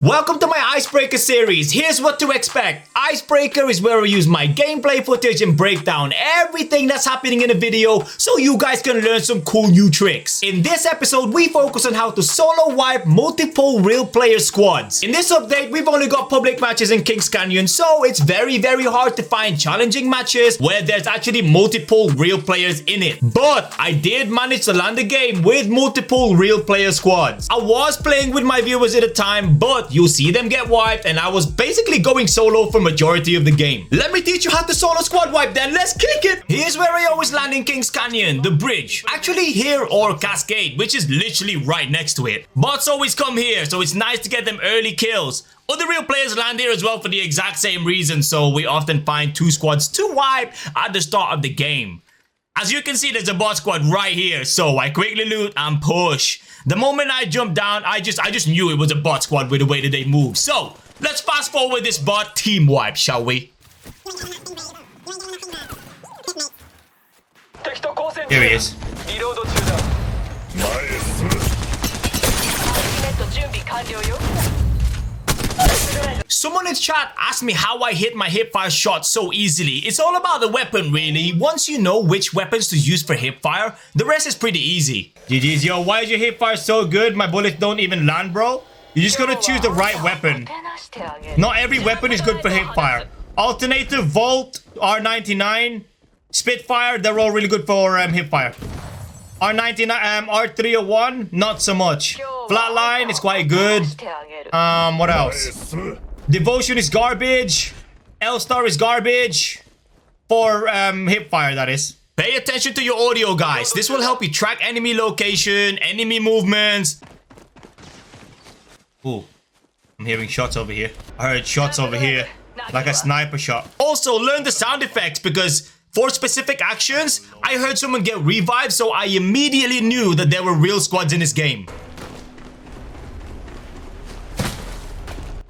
Welcome to my Icebreaker series. Here's what to expect. Icebreaker is where I use my gameplay footage and break down everything that's happening in a video so you guys can learn some cool new tricks. In this episode, we focus on how to solo wipe multiple real player squads. In this update, we've only got public matches in Kings Canyon, so it's very hard to find challenging matches where there's actually multiple real players in it. But I did manage to land a game with multiple real player squads. I was playing with my viewers at the time, but you'll see them get wiped, and I was basically going solo for majority of the game. Let me teach you how to solo squad wipe then. Let's kick it! Here's where I always land in Kings Canyon, the bridge. Actually here or Cascade, which is literally right next to it. Bots always come here, so it's nice to get them early kills. Other real players land here as well for the exact same reason, so we often find two squads to wipe at the start of the game. As you can see, there's a bot squad right here, so I quickly loot and push. The moment I jumped down, I just knew it was a bot squad with the way that they move. So, let's fast forward this bot team wipe, shall we? Here he is. Someone in chat asked me how I hit my hipfire shot so easily. It's all about the weapon really. Once you know which weapons to use for hipfire, the rest is pretty easy. GG's, yo, why is your hipfire so good? My bullets don't even land, bro. You just gotta choose the right weapon. Not every weapon is good for hipfire. Alternator, Volt, R99, Spitfire, they're all really good for hipfire. R99, R301, not so much. Flatline is quite good. What else? Devotion is garbage. L-Star is garbage. For hipfire, that is. Pay attention to your audio, guys. This will help you track enemy location, enemy movements. Ooh, I'm hearing shots over here. I heard shots over here, like a sniper shot. Also, learn the sound effects because for specific actions, I heard someone get revived, so I immediately knew that there were real squads in this game.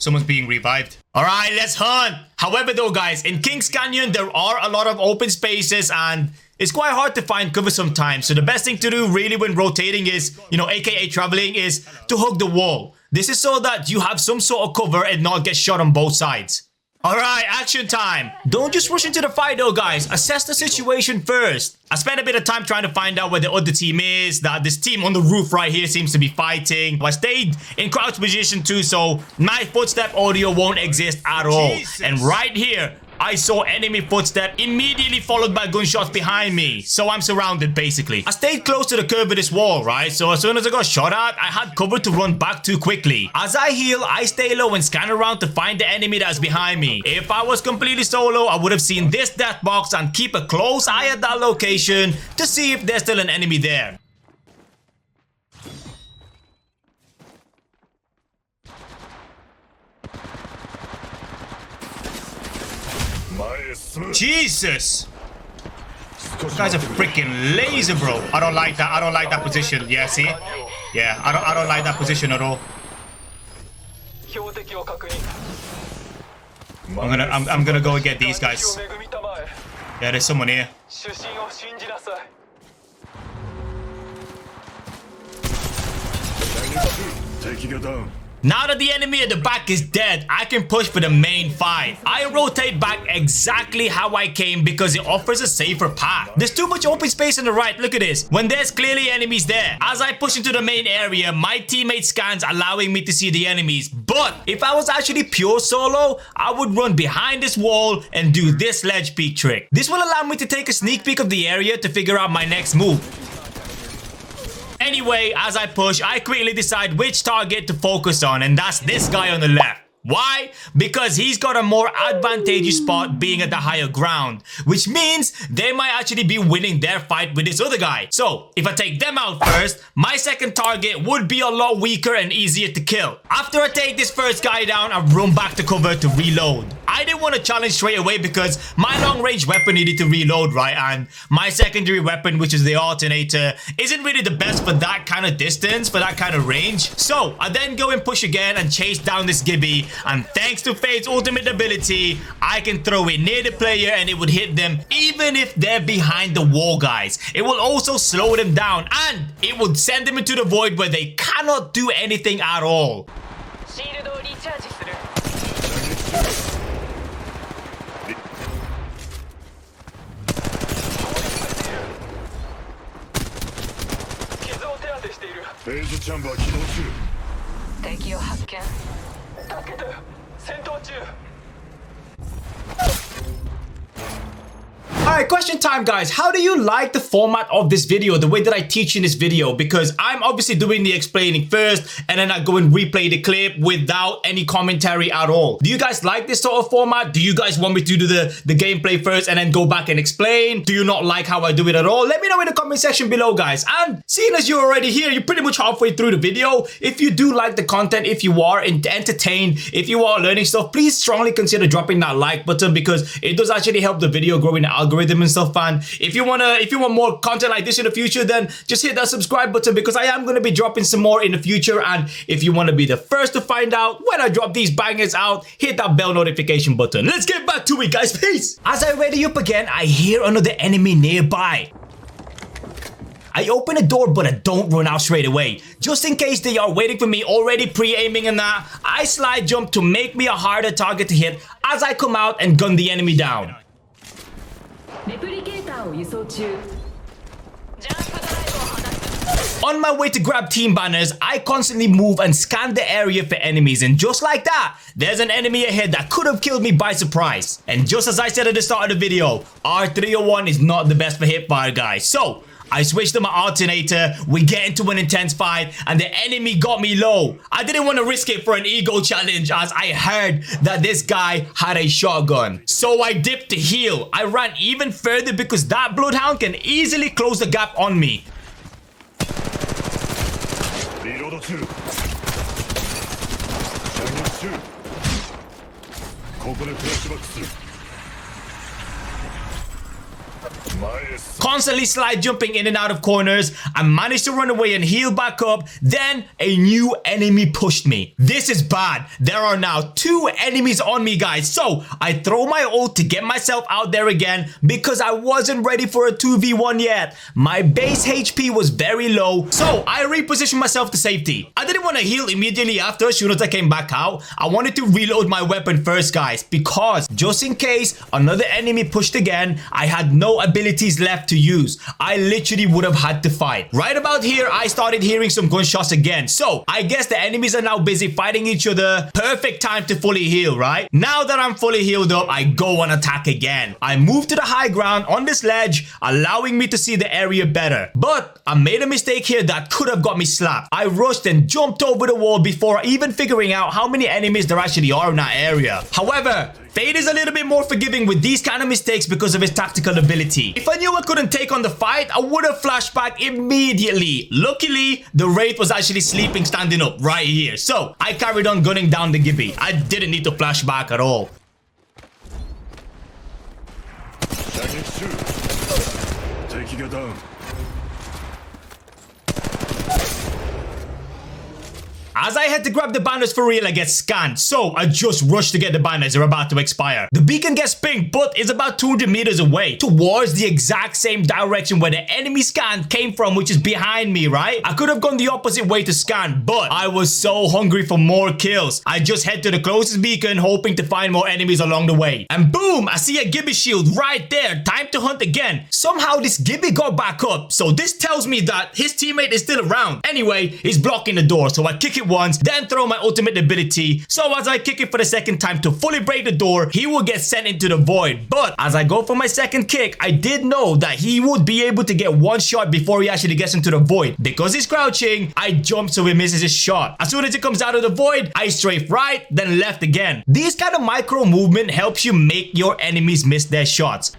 Someone's being revived. Alright, let's hunt. However though, guys, in Kings Canyon, there are a lot of open spaces and it's quite hard to find cover sometimes. So the best thing to do really when rotating is, aka traveling, is to hug the wall. This is so that you have some sort of cover and not get shot on both sides. Alright, action time. Don't just rush into the fight though, guys. Assess the situation first. I spent a bit of time trying to find out where the other team is. That this team on the roof right here seems to be fighting. I stayed in crouch position too, so my footstep audio won't exist at all. Jesus. And right here, I saw enemy footstep immediately followed by gunshots behind me. So I'm surrounded basically. I stayed close to the curve of this wall, right? So as soon as I got shot at, I had cover to run back to quickly. As I heal, I stay low and scan around to find the enemy that's behind me. If I was completely solo, I would have seen this death box and keep a close eye at that location to see if there's still an enemy there. Jesus! This guy's a freaking laser, bro. I don't like that. I don't like that position. Yeah, see? Yeah, I don't like that position at all. I'm gonna go and get these guys. Yeah, there's someone here. Now that the enemy at the back is dead, I can push for the main fight. I rotate back exactly how I came because it offers a safer path. There's too much open space on the right, look at this. When there's clearly enemies there. As I push into the main area, my teammate scans allowing me to see the enemies. But if I was actually pure solo, I would run behind this wall and do this ledge peek trick. This will allow me to take a sneak peek of the area to figure out my next move. Anyway, as I push, I quickly decide which target to focus on, and that's this guy on the left. Why? Because he's got a more advantageous spot being at the higher ground, which means they might actually be winning their fight with this other guy. So, if I take them out first, my second target would be a lot weaker and easier to kill. After I take this first guy down, I run back to cover to reload. I didn't want to challenge straight away because my long range weapon needed to reload, right? And my secondary weapon, which is the alternator, isn't really the best for that kind of distance, for that kind of range. So I then go and push again and chase down this Gibby. And thanks to Fate's ultimate ability, I can throw it near the player and it would hit them even if they're behind the wall, guys. It will also slow them down and it would send them into the void where they cannot do anything at all. フェーズチャンバー起動中。敵を発見。助けて、戦闘中。Alright, question time, guys. How do you like the format of this video, the way that I teach in this video? Because I'm obviously doing the explaining first, and then I go and replay the clip without any commentary at all. Do you guys like this sort of format? Do you guys want me to do the gameplay first and then go back and explain? Do you not like how I do it at all? Let me know in the comment section below, guys. And seeing as you're already here, you're pretty much halfway through the video. If you do like the content, if you are entertained, if you are learning stuff, please strongly consider dropping that like button, because it does actually help the video grow in the algorithm and stuff. And if you want more content like this in the future, then just hit that subscribe button, because I am going to be dropping some more in the future. And if you want to be the first to find out when I drop these bangers out, hit that bell notification button. Let's get back to it, guys. Peace. As I ready up again, I hear another enemy nearby. I open the door, but I don't run out straight away. Just in case they are waiting for me, already pre-aiming and that, I slide jump to make me a harder target to hit as I come out and gun the enemy down. On my way to grab team banners, I constantly move and scan the area for enemies, and just like that, there's an enemy ahead that could have killed me by surprise. And just as I said at the start of the video, R301 is not the best for hipfire, guys. So I switched to my alternator, we get into an intense fight, and the enemy got me low. I didn't want to risk it for an ego challenge, as I heard that this guy had a shotgun. So I dipped to heal. I ran even further because that bloodhound can easily close the gap on me. Reload 2。射撃中。ここでフラッシュバックする。Constantly slide jumping in and out of corners. I managed to run away and heal back up. Then a new enemy pushed me. This is bad. There are now 2 enemies on me, guys. So I throw my ult to get myself out there again, because I wasn't ready for a 2v1 yet. My base HP was very low, so I repositioned myself to safety. I didn't want to heal immediately after as soon as I came back out. I wanted to reload my weapon first, guys, because just in case another enemy pushed again, I had no abilities left to use. I literally would have had to fight. Right about here, I started hearing some gunshots again. So I guess the enemies are now busy fighting each other. Perfect time to fully heal, right? Now that I'm fully healed up, I go on attack again. I move to the high ground on this ledge, allowing me to see the area better. But I made a mistake here that could have got me slapped. I rushed and jumped over the wall before even figuring out how many enemies there actually are in that area. However, Fade is a little bit more forgiving with these kind of mistakes because of his tactical ability. If I knew I couldn't take on the fight, I would have flashed back immediately. Luckily, the Wraith was actually sleeping standing up right here. So I carried on gunning down the Gibby. I didn't need to flash back at all. As I head to grab the banners for real, I get scanned. So I just rush to get the banners. They're about to expire. The beacon gets pinged, but is about 200 meters away towards the exact same direction where the enemy scan came from, which is behind me, right? I could have gone the opposite way to scan, but I was so hungry for more kills. I just head to the closest beacon, hoping to find more enemies along the way. And boom, I see a Gibby shield right there. Time to hunt again. Somehow this Gibby got back up. So this tells me that his teammate is still around. Anyway, he's blocking the door. So I kick it once, then throw my ultimate ability. So as I kick it for the second time to fully break the door, he will get sent into the void. But as I go for my second kick, I did know that he would be able to get one shot before he actually gets into the void. Because he's crouching, I jump so he misses his shot. As soon as he comes out of the void, I strafe right, then left again. These kind of micro movement helps you make your enemies miss their shots.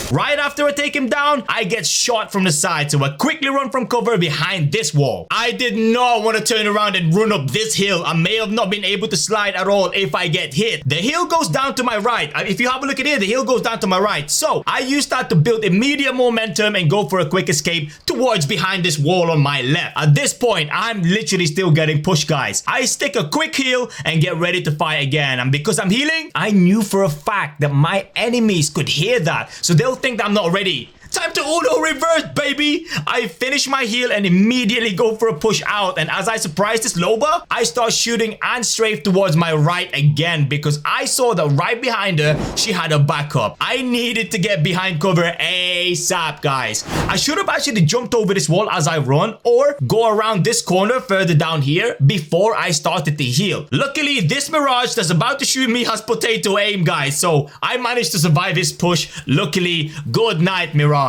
Right after I take him down, I get shot from the side, so I quickly run from cover behind this wall. I did not want to turn around and run up this hill. I may have not been able to slide at all if I get hit. The hill goes down to my right. If you have a look at it, the hill goes down to my right. So I use that to build immediate momentum and go for a quick escape towards behind this wall on my left. At this point, I'm literally still getting pushed, guys. I stick a quick heal and get ready to fight again. And because I'm healing, I knew for a fact that my enemies could hear that. So they'll think that I'm not ready. Time to auto reverse, baby. I finish my heal and immediately go for a push out. And as I surprise this Loba, I start shooting and strafe towards my right again because I saw that right behind her, she had a backup. I needed to get behind cover ASAP, guys. I should have actually jumped over this wall as I run or go around this corner further down here before I started to heal. Luckily, this Mirage that's about to shoot me has potato aim, guys. So I managed to survive his push. Luckily, good night, Mirage. 前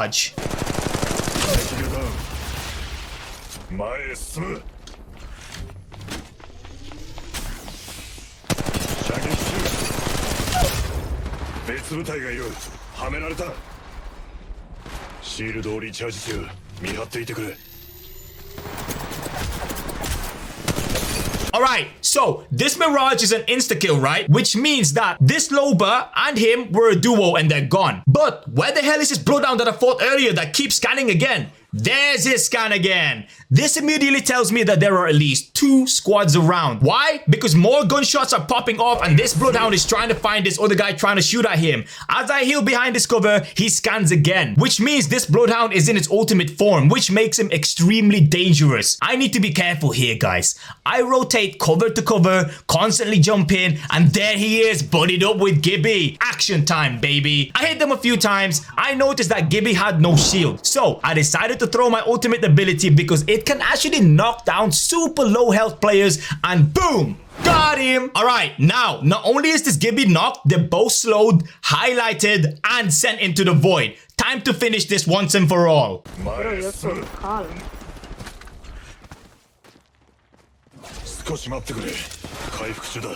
へ進む射撃中別部隊がいるはめられたシールドをリチャージ中見張っていてくれ Alright, so this Mirage is an insta-kill, right? Which means that this Loba and him were a duo and they're gone. But where the hell is this blowdown that I fought earlier that keeps scanning again? There's his scan again. This immediately tells me that there are at least 2 squads around. Why? Because more gunshots are popping off and this Bloodhound is trying to find this other guy trying to shoot at him. As I heal behind this cover, he scans again. Which means this Bloodhound is in its ultimate form, which makes him extremely dangerous. I need to be careful here, guys. I rotate cover to cover, constantly jump in, and there he is, buddied up with Gibby. Action time, baby. I hit them a few times. I noticed that Gibby had no shield. So I decided to throw my ultimate ability because it can actually knock down super low health players and boom, got him. All right, now not only is this Gibby knocked, they're both slowed, highlighted, and sent into the void. Time to finish this once and for all. 少し待ってくれ回復中だ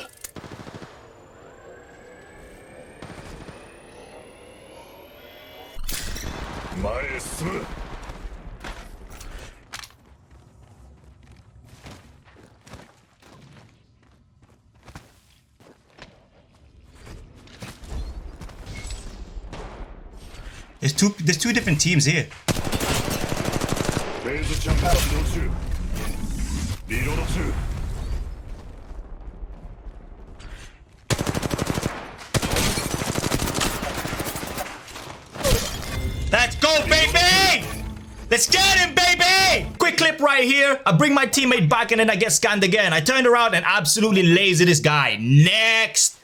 前へ進む There's two different teams here. ベースチャンプ発動中リロード中 Let's go, baby! Let's get him, baby! Quick clip right here. I bring my teammate back and then I get scanned again. I turned around and absolutely laser this guy. Next.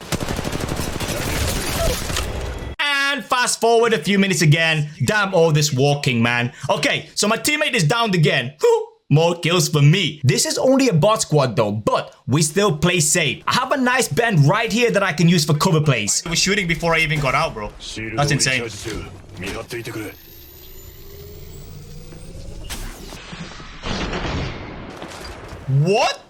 And fast forward a few minutes again. Damn all this walking, man. Okay, so my teammate is downed again. Whew. More kills for me. This is only a bot squad though, but we still play safe. I have a nice bend right here that I can use for cover plays. I was shooting before I even got out, bro. That's insane. What?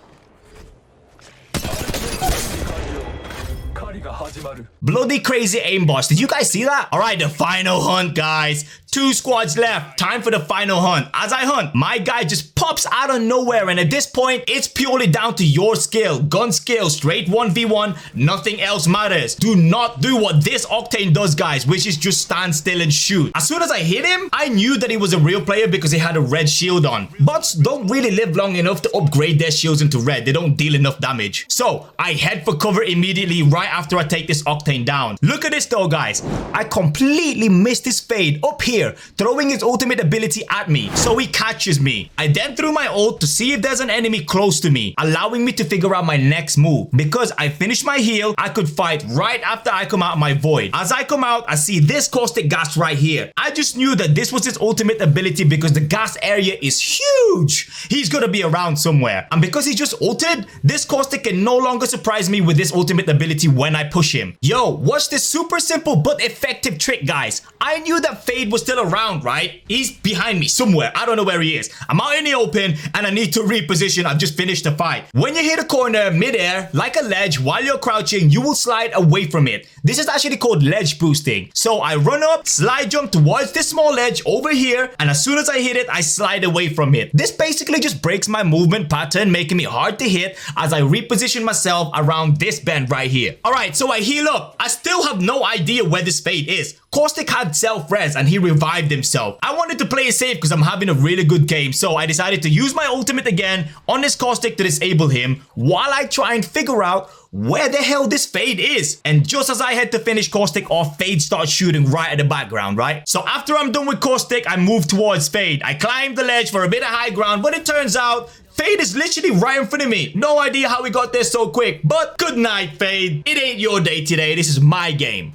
Bloody crazy aimbots. Did you guys see that? All right, the final hunt, guys. 2 squads left. Time for the final hunt. As I hunt, my guy just pops out of nowhere. And at this point, it's purely down to your skill. Gun skill, straight 1v1. Nothing else matters. Do not do what this Octane does, guys, which is just stand still and shoot. As soon as I hit him, I knew that he was a real player because he had a red shield on. Bots don't really live long enough to upgrade their shields into red. They don't deal enough damage. So I head for cover immediately right after I take this Octane down. Look at this though, guys. I completely missed his fade up here, throwing his ultimate ability at me, so he catches me. I then threw my ult to see if there's an enemy close to me, allowing me to figure out my next move. Because I finished my heal, I could fight right after I come out of my void. As I come out, I see this caustic gas right here. I just knew that this was his ultimate ability because the gas area is huge. He's gonna be around somewhere. And because he just ulted, this caustic can no longer surprise me with this ultimate ability when I push him. Yo, watch this super simple but effective trick, guys. I knew that fade was still around, right? He's behind me somewhere. I don't know where he is. I'm out in the open and I need to reposition. I've just finished the fight. When you hit a corner midair, like a ledge, while you're crouching, you will slide away from it. This is actually called ledge boosting. So I run up, slide jump towards this small ledge over here, and as soon as I hit it, I slide away from it. This basically just breaks my movement pattern, making me hard to hit as I reposition myself around this bend right here. Alright, so I heal up. I still have no idea where this Fade is. Caustic had self-res and he revived himself. I wanted to play it safe because I'm having a really good game, so I decided to use my ultimate again on this Caustic to disable him while I try and figure out where the hell this Fade is. And just as I head to finish Caustic off, Fade starts shooting right at the background, right? So after I'm done with Caustic, I move towards Fade. I climb the ledge for a bit of high ground, but it turns out Fade is literally right in front of me. No idea how we got there so quick, but good night, Fade. It ain't your day today. This is my game.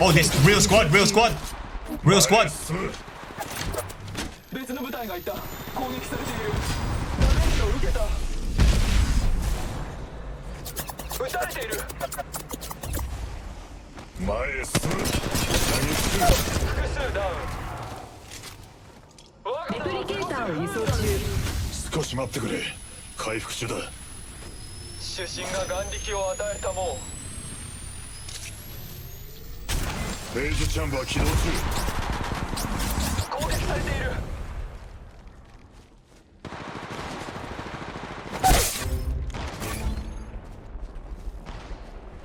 Oh, this real squad, real squad. Real squad. 別の部隊がいた。攻撃されている。ダメージを受けた。撃たれている。前へ進む。複数ダウン。レプリケーターを輸送中。少し待ってくれ。回復中だ。主審が眼力を与えたもん。レイジチャンバー起動中。攻撃されている。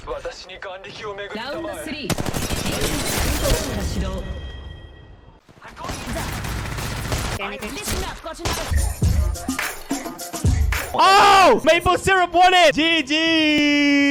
私に眼力を巡りラウンドたまえ。3。始動。Oh! Maple syrup won it! GG!